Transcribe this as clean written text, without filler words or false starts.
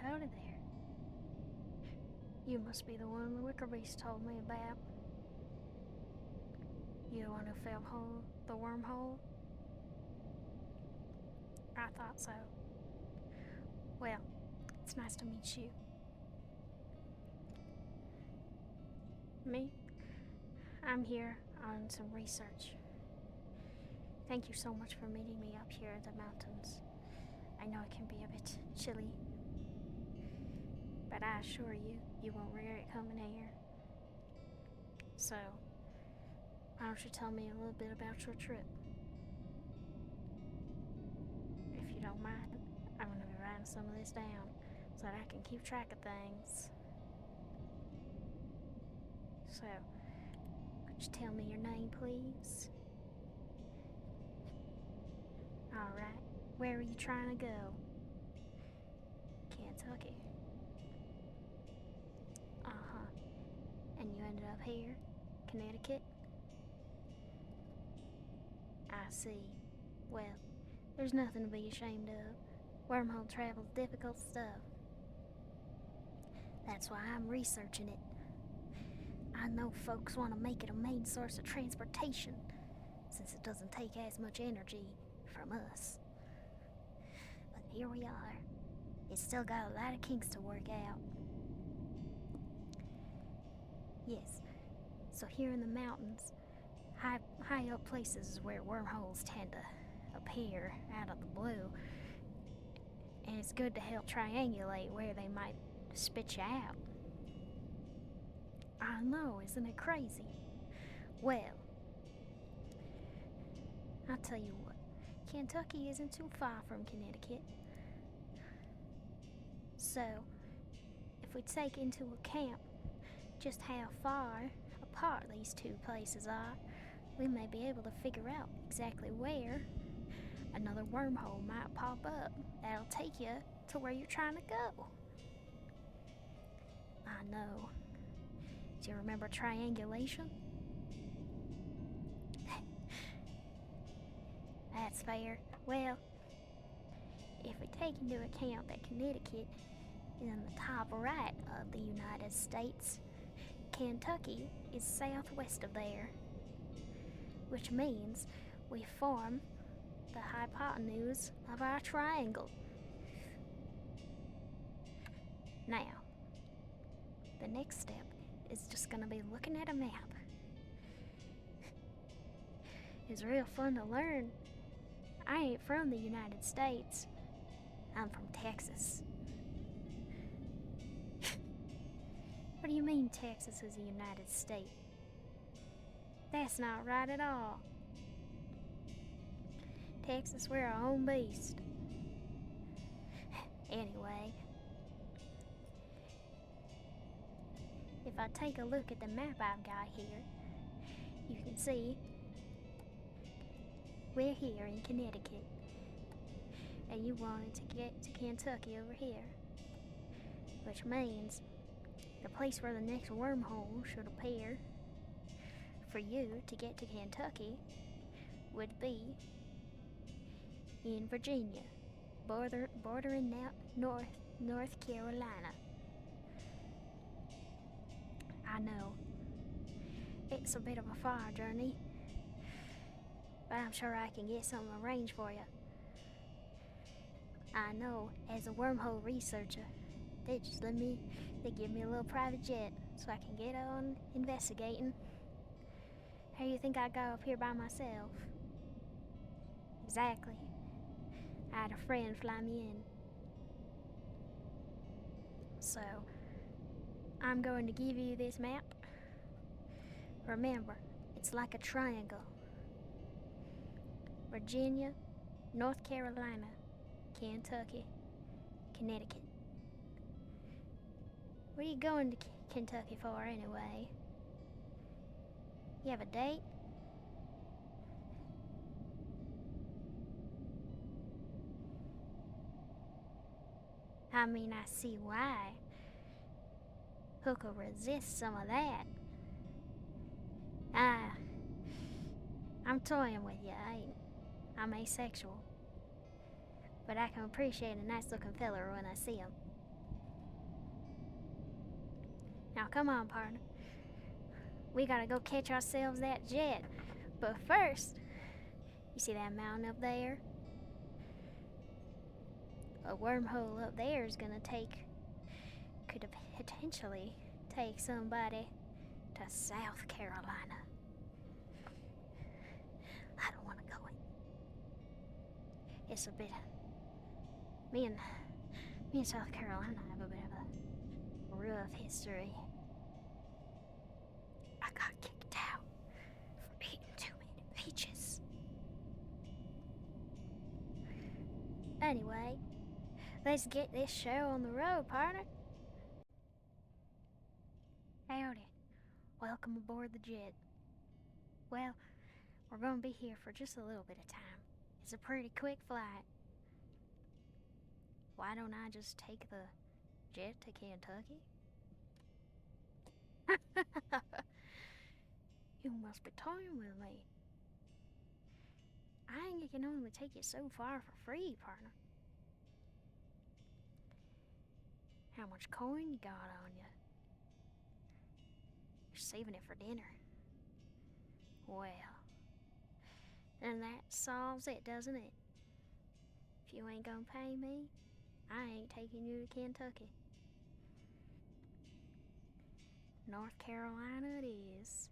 howdy there. You must be the one the Wicker Beast told me about. You the one who fell the wormhole? I thought so. Well, it's nice to meet you. Me? I'm here on some research. Thank you so much for meeting me up here in the mountains. I know it can be a bit chilly, but I assure you, you won't regret coming here. So, why don't you tell me a little bit about your trip? If you don't mind, I'm going to be writing some of this down so that I can keep track of things. So, could you tell me your name, please? Alright, where are you trying to go? Kentucky. Uh-huh. And you ended up here? Connecticut? I see. Well, there's nothing to be ashamed of. Wormhole travel's difficult stuff. That's why I'm researching it. I know folks want to make it a main source of transportation, since it doesn't take as much energy from us. But here we are. It's still got a lot of kinks to work out. Yes, so here in the mountains, high up places is where wormholes tend to appear out of the blue. And it's good to help triangulate where they might spit you out. I know, isn't it crazy? Well, I'll tell you what, Kentucky isn't too far from Connecticut. So, if we take into account just how far apart these two places are, we may be able to figure out exactly where another wormhole might pop up that'll take you to where you're trying to go. I know. Do you remember triangulation? That's fair. Well, if we take into account that Connecticut is in the top right of the United States, Kentucky is southwest of there, which means we form the hypotenuse of our triangle. Now, the next step is just gonna be looking at a map. It's real fun to learn. I ain't from the United States. I'm from Texas. What do you mean Texas is a United State? That's not right at all. Texas, we're our own beast. Anyway, if I take a look at the map I've got here, you can see we're here in Connecticut, and you wanted to get to Kentucky over here, which means the place where the next wormhole should appear for you to get to Kentucky would be in Virginia, bordering North Carolina. I know, it's a bit of a far journey, but I'm sure I can get something arranged for you. I know, as a wormhole researcher, they give me a little private jet so I can get on investigating. How do you think I got up here by myself? Exactly. I had a friend fly me in. So, I'm going to give you this map. Remember, it's like a triangle. Virginia, North Carolina, Kentucky, Connecticut. What are you going to Kentucky for anyway? You have a date? I mean, I see why. Who could resist some of that? I'm toying with you, I'm asexual. But I can appreciate a nice looking fella when I see him. Now come on, partner. We gotta go catch ourselves that jet. But first, you see that mountain up there? A wormhole up there is gonna could potentially take somebody to South Carolina. I don't want to go in. It's a bit. Me and South Carolina have a bit of a rough history. I got kicked out for eating too many peaches. Anyway, let's get this show on the road, partner. Howdy. Welcome aboard the jet. Well, we're gonna be here for just a little bit of time. It's a pretty quick flight. Why don't I just take the jet to Kentucky? You must be toying with me. I can only take you so far for free, partner. How much coin you got on you? You're saving it for dinner. Well, and that solves it, doesn't it? If you ain't gonna pay me, I ain't taking you to Kentucky. North Carolina it is.